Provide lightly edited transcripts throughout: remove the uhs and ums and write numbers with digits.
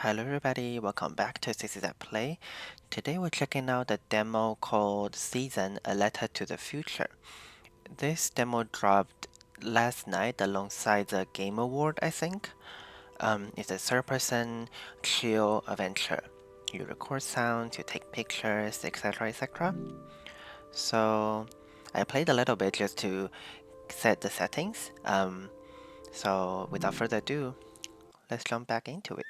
Hello everybody, welcome back to Sixes at Play. Today we're checking out the demo called Season, A Letter to the Future. This demo dropped last night alongside the Game Award, I think. It's a third-person chill adventure. You record sounds, you take pictures, etc, etc. So I played a little bit just to set the settings. So without further ado, let's jump back into it.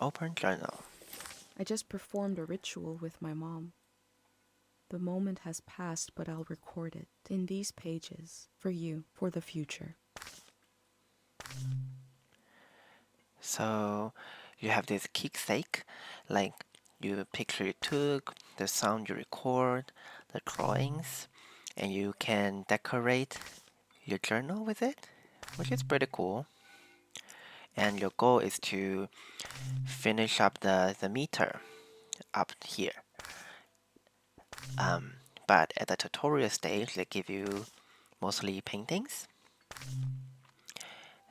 Open journal. I just performed a ritual with my mom. The moment has passed, but I'll record it in these pages for you, for the future. So you have this keepsake, like you picture you took, the sound you record, the drawings, and you can decorate your journal with it, which is pretty cool. And your goal is to finish up the meter up here. But at the tutorial stage, they give you mostly paintings.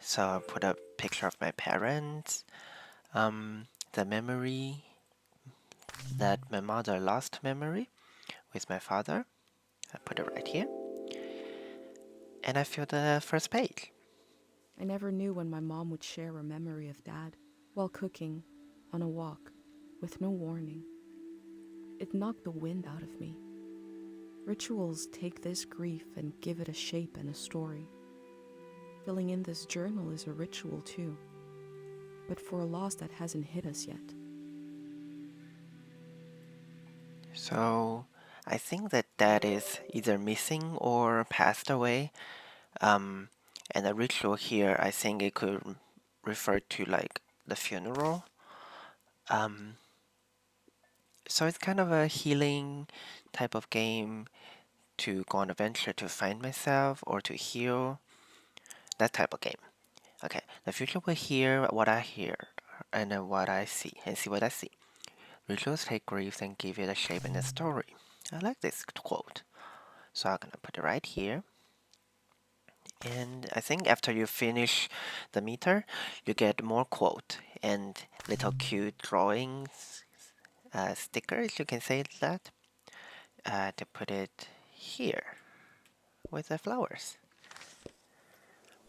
So I put a picture of my parents, the memory that my mother lost memory with my father. I put it right here. And I fill the first page. I never knew when my mom would share a memory of Dad while cooking, on a walk, with no warning. It knocked the wind out of me. Rituals take this grief and give it a shape and a story. Filling in this journal is a ritual too, but for a loss that hasn't hit us yet. So I think that dad is either missing or passed away. And the ritual here, I think it could refer to like the funeral. So it's kind of a healing type of game to go on adventure to find myself or to heal. That type of game. Okay, the future will hear what I hear and then what I see and see what I see. Rituals take grief and give it a shape and a story. I like this quote. So I'm gonna put it right here. And I think after you finish the meter, you get more quote and little cute drawings, stickers, you can say that, to put it here with the flowers.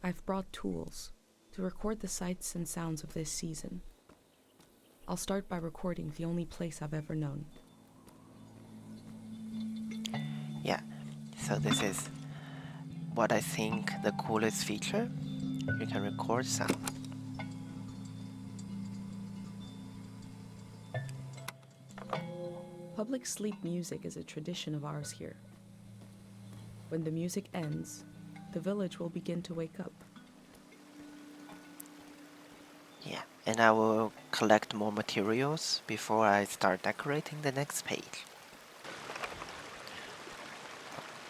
I've brought tools to record the sights and sounds of this season. I'll start by recording the only place I've ever known. Yeah, so this is what I think the coolest feature. You can record sound. Public sleep music is a tradition of ours here. When the music ends, the village will begin to wake up. Yeah, and I will collect more materials before I start decorating the next page.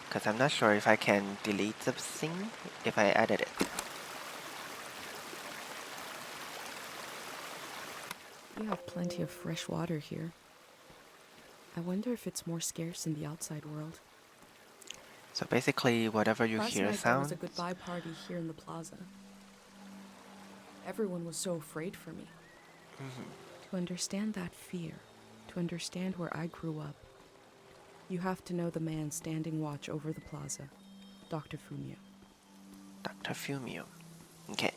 Because I'm not sure if I can delete the thing if I edit it. You have plenty of fresh water here. I wonder if it's more scarce in the outside world. So basically, whatever you Last hear night there was a sounds. goodbye party here in the plaza. Everyone was so afraid for me. To understand that fear, to understand where I grew up, you have to know the man standing watch over the plaza, Dr. Fumio. Dr. Fumio. Okay,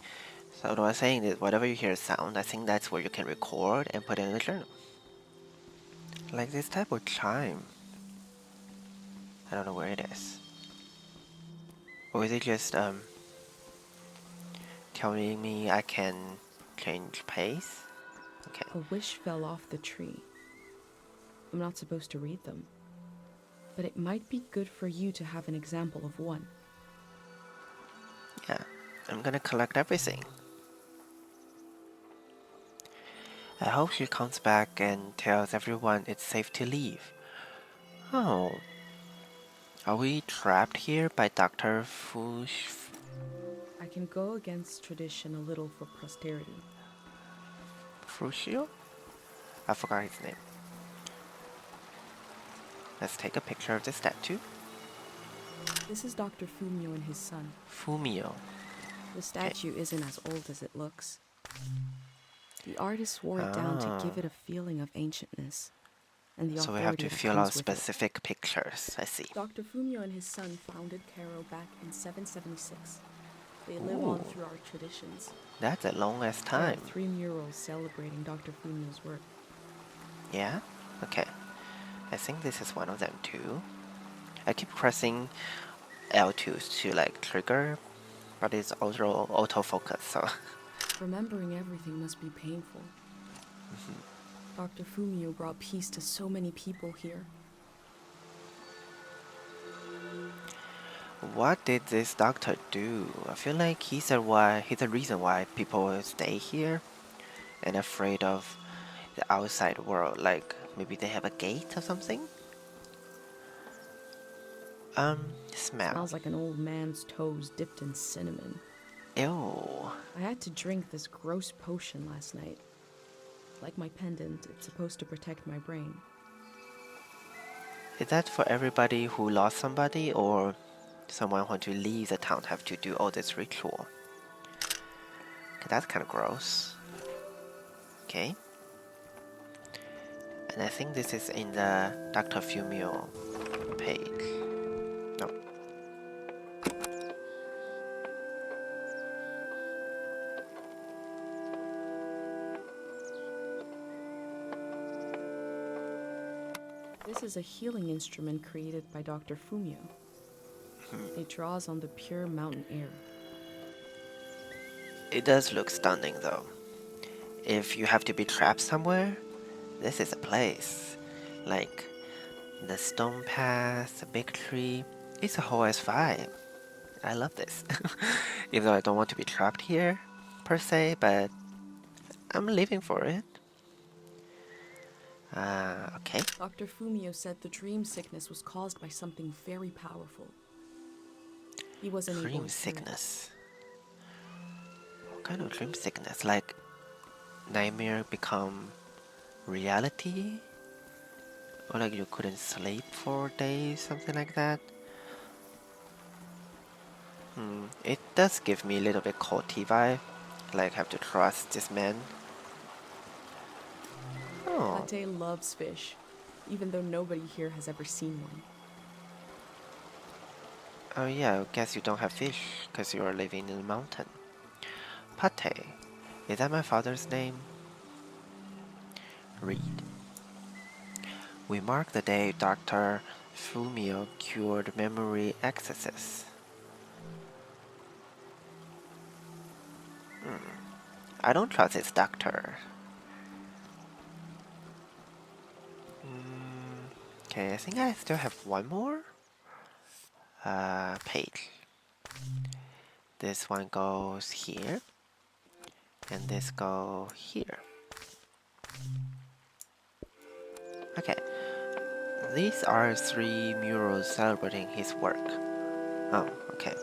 so what I was saying is whatever you hear sound, I think that's where you can record and put it in the journal. Like this type of chime. I don't know where it is. Or is it just telling me I can change pace? Okay. A wish fell off the tree. I'm not supposed to read them, but it might be good for you to have an example of one. Yeah, I'm gonna collect everything. I hope she comes back and tells everyone it's safe to leave. Oh, are we trapped here by Dr. Fush... I can go against tradition a little for posterity. Fushio? I forgot his name. Let's take a picture of the statue. This is Dr. Fumio and his son. Fumio. The Okay. statue isn't as old as it looks. The artist wore it down to give Oh, it a feeling of ancientness and the so we have authority to that fill out comes with it. specific pictures. I see. Dr. Fumio and his son founded Cairo back in 776. They live on Ooh, through our traditions. that's a long ass There are time. 3 murals celebrating Dr. Fumio's work. Yeah? Okay. I think this is one of them too. I keep pressing L2 to like trigger, but it's autofocus, so. Remembering everything must be painful. Dr. Fumio brought peace to so many people here. What did this doctor do? I feel like he's the reason why people stay here and afraid of the outside world. Like maybe they have a gate or something? Smell. Smells like an old man's toes dipped in cinnamon. Ew. I had to drink this gross potion last night. Like my pendant, it's supposed to protect my brain. Is that for everybody who lost somebody or someone want to leave the town have to do all this ritual? Okay, that's kind of gross. Okay. And I think this is in the Dr. Fumio page. No. This is a healing instrument created by Dr. Fumio. It draws on the pure mountain air. It does look stunning though. If you have to be trapped somewhere, this is a place. Like the stone path, the big tree, it's a whole ass vibe. I love this. Even though I don't want to be trapped here, per se, but I'm living for it. Okay. Dr. Fumio said the dream sickness was caused by something very powerful. He wasn't able Dream to cure it. sickness. What kind of dream sickness? Like nightmare become reality? Or like you couldn't sleep for days, something like that? It does give me a little bit culty vibe. Like have to trust this man. Oh, Pate loves fish, even though nobody here has ever seen one. oh yeah, I guess you don't have fish because you are living in the mountain. Pate. Is that my father's name? Read. We mark the day Dr. Fumio cured memory excesses. I don't trust this doctor. Okay, I think I still have one more page. This one goes here, and this goes here. Okay, these are 3 murals celebrating his work. Oh, okay.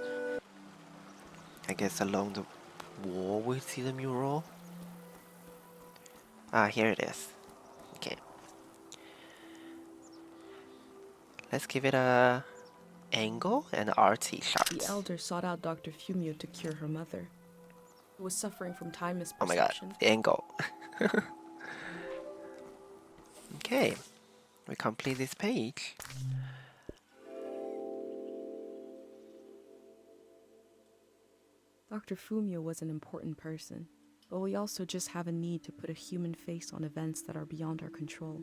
I guess along the wall we see the mural. Ah, here it is. Okay. Let's give it a angle and artsy The shots. elder sought out Dr. Fumio to cure her mother, who was suffering from time Oh my god, misperception. the angle. Okay, we complete this page. Dr. Fumio was an important person, but we also just have a need to put a human face on events that are beyond our control.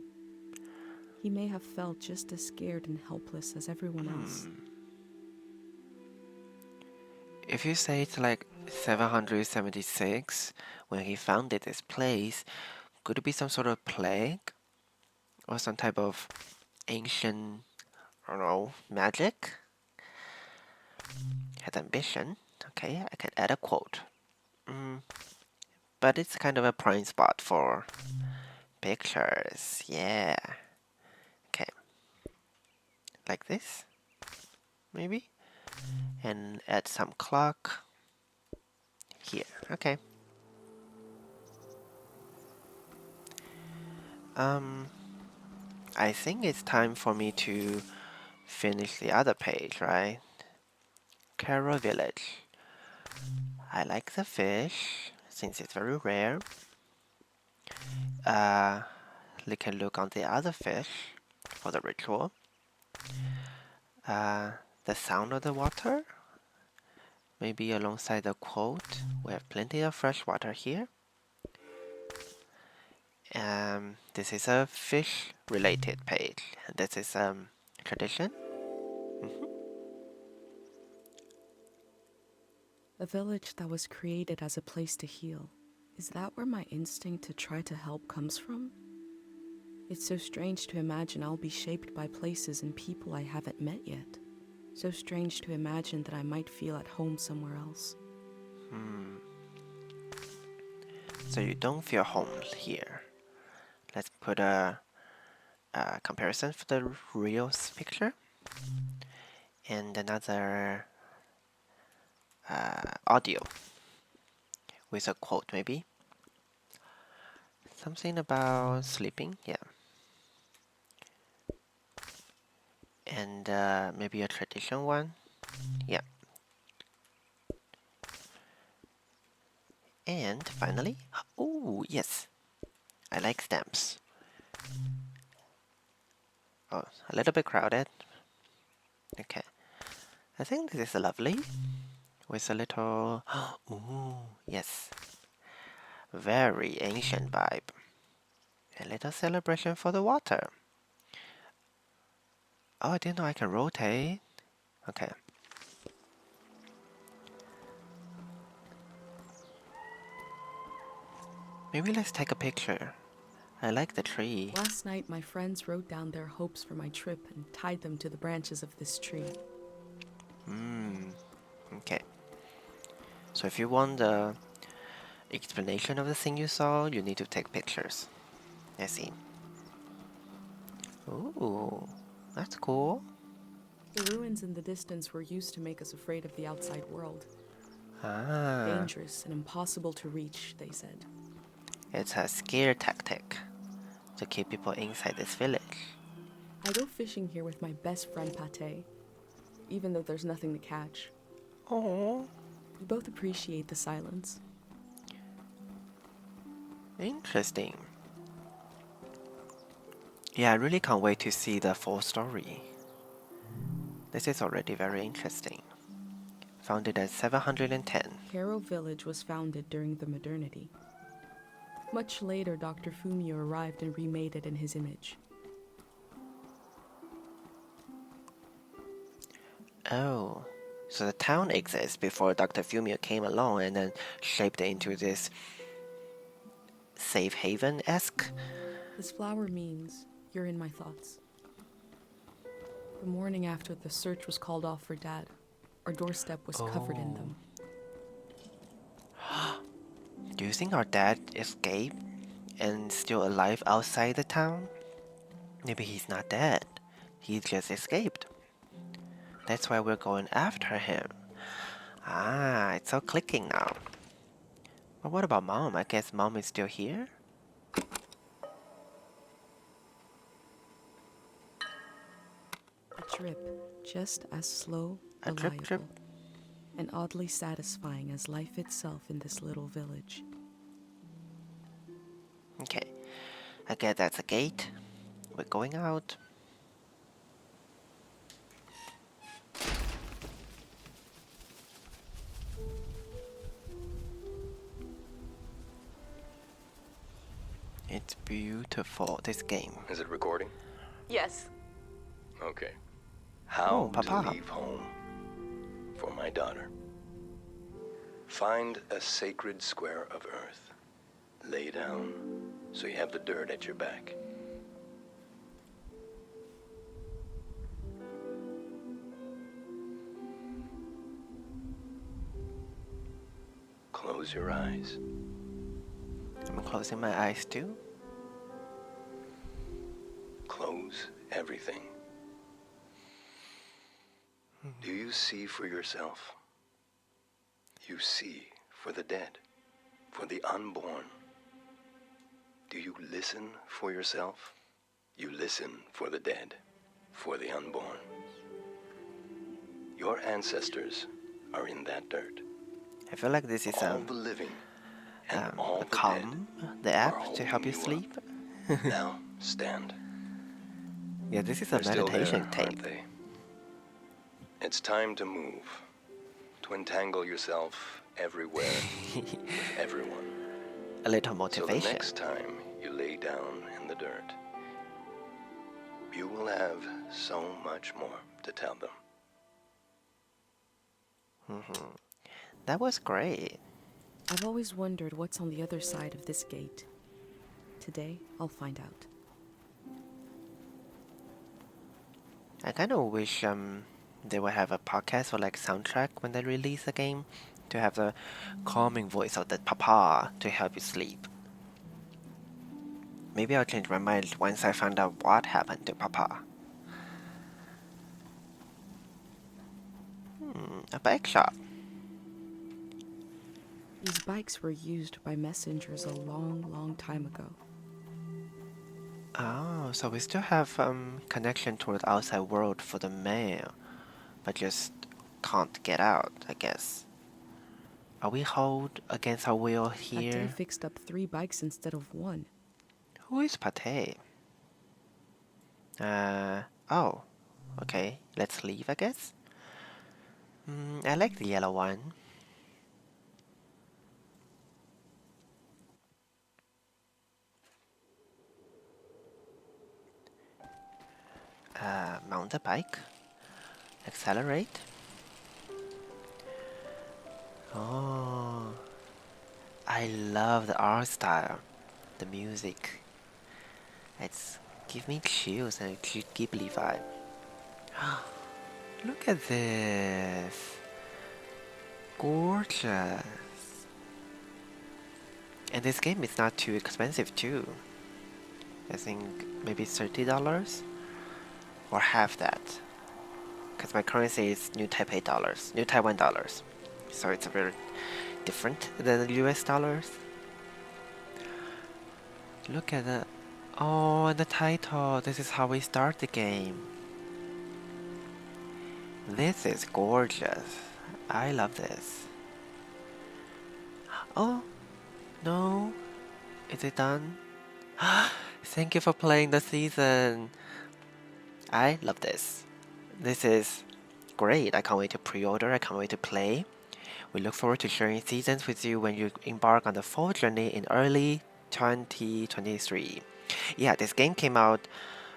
He may have felt just as scared and helpless as everyone else. If you say it's like 776 when he founded this place, could it be some sort of plague? Or some type of ancient, I don't know, magic? Had ambition. Okay, I can add a quote. But it's kind of a prime spot for pictures. Yeah. Okay. Like this? Maybe? And add some clock here. Okay. I think it's time for me to finish the other page, right? Cairo Village. I like the fish since it's very rare. We can look on the other fish for the ritual. The sound of the water, maybe alongside the quote, we have plenty of fresh water here. This is a fish related page. This is tradition. A village that was created as a place to heal. Is that where my instinct to try to help comes from? It's so strange to imagine I'll be shaped by places and people I haven't met yet. So strange to imagine that I might feel at home somewhere else. So you don't feel home here. Let's put a comparison for the real picture and another audio with a quote, maybe something about sleeping, yeah, and maybe a tradition one, yeah. And finally, oh yes, I like stamps. Oh, a little bit crowded. Okay, I think this is lovely with a little, ooh, yes, very ancient vibe. A little celebration for the water. Oh, I didn't know I can rotate. Okay. Maybe let's take a picture. I like the tree. Last night, my friends wrote down their hopes for my trip and tied them to the branches of this tree. Okay. So if you want the explanation of the thing you saw, you need to take pictures. I see. Ooh, that's cool. The ruins in the distance were used to make us afraid of the outside world. Ah, Dangerous and impossible to reach, they said. it's a scare tactic to keep people inside this village. I go fishing here with my best friend Pate, even though there's nothing to catch. Oh, We both appreciate the silence. interesting. Yeah, I really can't wait to see the full story. This is already very interesting. Founded at 710. Kero Village was founded during the modernity. Much later, Dr. Fumio arrived and remade it in his image. Oh, so the town exists before Dr. Fumio came along and then shaped it into this safe haven-esque. This flower means you're in my thoughts. The morning after the search was called off for Dad, our doorstep was covered in them. Do you think our dad escaped and still alive outside the town? Maybe he's not dead. He just escaped. That's why we're going after him. Ah, it's all clicking now. But what about Mom? I guess Mom is still here? A drip, just as slow, A drip, reliable, drip. and oddly satisfying as life itself in this little village. Okay, I guess that's a gate. We're going out. It's beautiful, this game. Is it recording? Yes. Okay. How to Papa. leave home for my daughter. Find a sacred square of earth. Lay down so you have the dirt at your back. Close your eyes. I'm closing my eyes too. Close everything. Do you see for yourself? You see for the dead, for the unborn. Do you listen for yourself? You listen for the dead, for the unborn. Your ancestors are in that dirt. I feel like this is all the living and all the Calm, the dead app are to holding help you you sleep. up. Now stand. Yeah, this is a They're still meditation there, tape. aren't they? It's time to move, to entangle yourself everywhere with everyone. A little So motivation. the next time you lay down in the dirt, you will have so much more to tell them. That was great. I've always wondered what's on the other side of this gate. Today, I'll find out. I kind of wish they would have a podcast or like soundtrack when they release a game to have the calming voice of the papa to help you sleep. Maybe I'll change my mind once I find out what happened to papa. A bike shop. These bikes were used by messengers a long, long time ago. Oh, so we still have connection to the outside world for the mail, but just can't get out, I guess. Are we held against our will here? Pate fixed up 3 bikes instead of 1. Who is Pate? Oh, okay, let's leave, I guess. I like the yellow one. Mount the bike. Accelerate. Oh, I love the art style, the music. It's give me chills and a cute Ghibli vibe. Look at this. Gorgeous. And this game is not too expensive too. I think maybe $30 or half that. Because my currency is New Taipei dollars, New Taiwan dollars. So it's very different than the US dollars. Look at that. Oh, and the title. This is how we start the game. This is gorgeous. I love this. Oh, no. Is it done? Thank you for playing the season. I love this. This is great. I can't wait to pre-order. I can't wait to play. We look forward to sharing seasons with you when you embark on the fall journey in early 2023. Yeah, this game came out,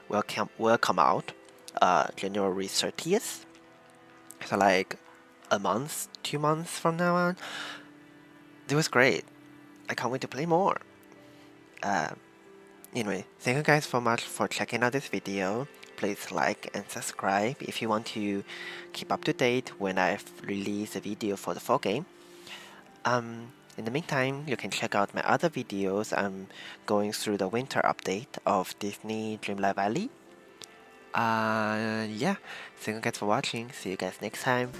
will come out January 30th. So like a month, 2 months from now on. It was great. I can't wait to play more. Anyway, thank you guys so much for checking out this video. Please like and subscribe if you want to keep up to date when I release a video for the full game. In the meantime, you can check out my other videos. I'm going through the winter update of Disney Dreamlight Valley. Yeah, thank you guys for watching. See you guys next time.